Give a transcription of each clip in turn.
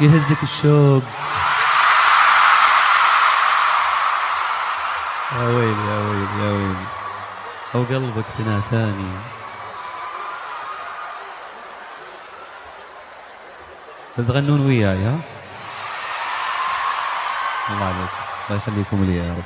يهزك الشوق. يا ويلي يا ويلي يا ويلي، أو قلبك تناساني. بس غنون وياي ها. الله عليك، الله يخليكم لي يا رب.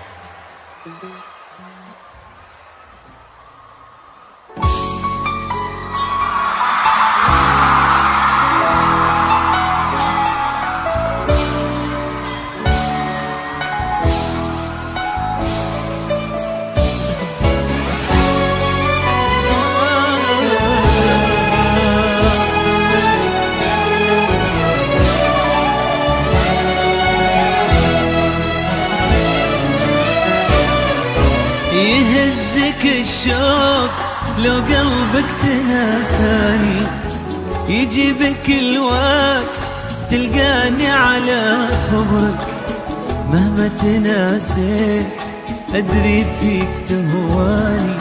يهزك الشوق لو قلبك تناساني، يجيبك الوقت تلقاني على خبرك. مهما تناسيت أدري فيك تهواني،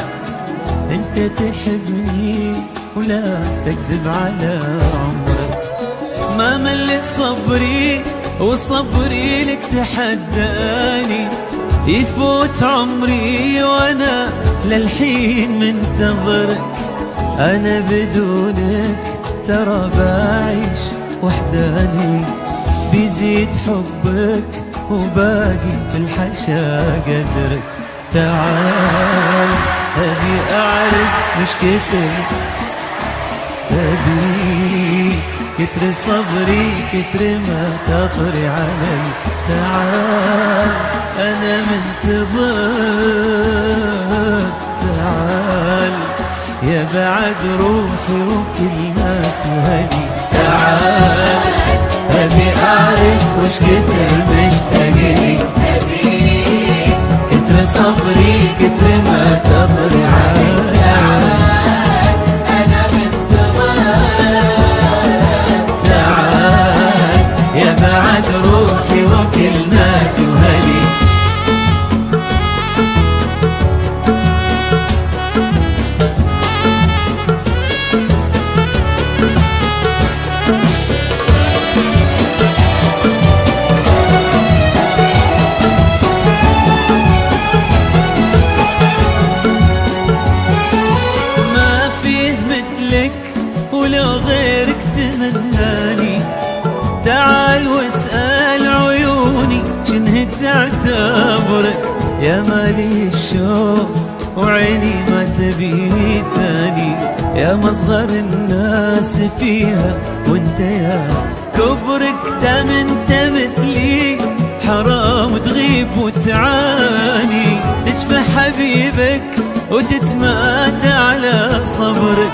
أنت تحبني ولا تكذب على عمرك. ما مل صبري وصبري لك تحداني، يفوت عمري وانا للحين منتظرك. انا بدونك ترى بعيش وحداني، بيزيد حبك وباقي في الحشا قدرك. تعال ابي اعرف مش كتر، ابي كتر صبري كتر ما تطري علي. تعال أنا منتظر، تعال يا بعد روحي وكل ما سهلي. تعال أبي أعرف وش كتر مشتاقلي، كتر صبري كتر ما تطري علي. تعال أنا منتظر، تعال يا بعد روحي وكل ما سهلي. ولو غيرك تمناني، تعال واسأل عيوني شنه تعتبرك. يا مالي الشوق وعيني ما تبي ثاني، يا مصغر الناس فيها وانت يا كبرك. دام انت مثلي حرام تغيب وتعاني، تشفى حبيبك وتتمادى على صبرك.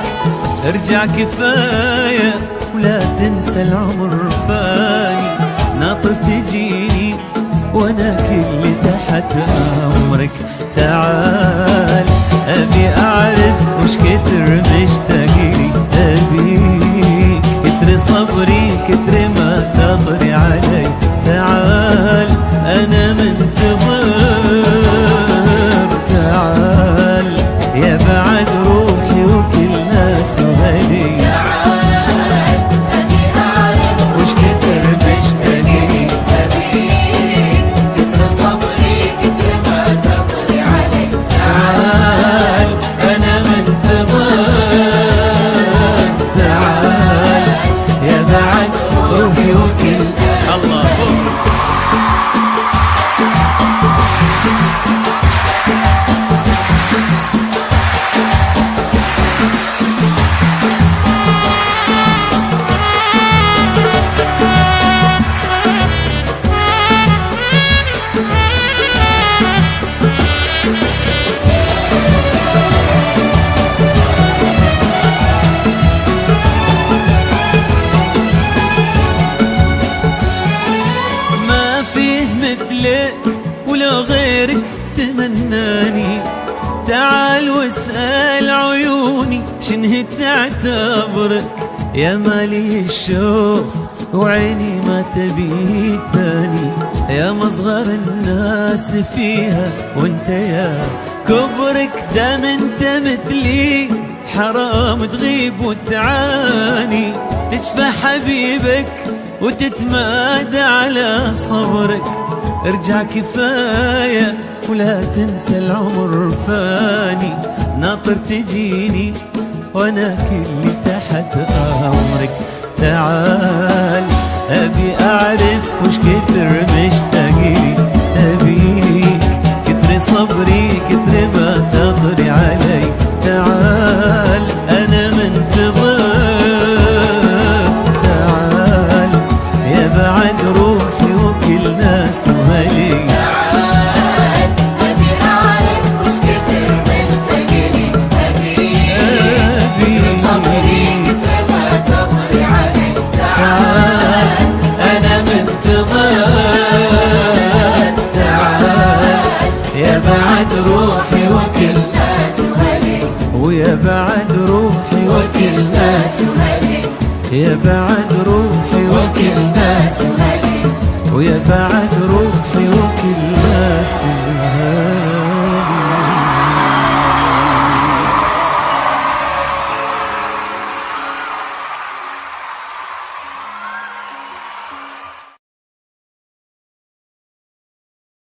ارجع كفاية ولا تنسى العمر فاني، ناطر تجيني وانا كل تحت امرك. تعال ابي اعرف وش كتر مشتاقلي، ابيك كتر صبري كتر ما تطري علي. تعال انا منتظر، تعال يا بعد روحي وكل ناس وهدي. تعال أبي أعرف وش كتر مشتاقلي، أبيك كتر صبري كتر ما تطري علي. تعال أنا منتظر، تعال يا بعد روحي وكل الله. ولو غيرك تمناني، تعال واسأل عيوني شنه تعتبرك. يا مالي الشوق وعيني ما تبي ثاني، يا مصغر الناس فيها وانت يا كبرك. دام انت مثلي حرام تغيب وتعاني، تشفى حبيبك وتتمادى على صبرك. ارجع كفاية ولا تنسى العمر فاني، ناطر تجيني وانا كلي تحت امرك. تعال ابي اعرف وش كتر مشتاقلي، ابيك كتر صبري كتر ما تضري علي. تعال انا منتظر، تعال يا بعد روحي وكل ناس وهلي. تعال أبي أعرف وش كتر مشتاقلي، أبي صبري كتر ما تضري علي. تعال أنا منتظر، تعال يا بعد روحي وكل ناس وهلي، ويا بعد روحي وكل ناس، وهلي يا بعد روحي وكل ناس وهلي، ويا بعد روحي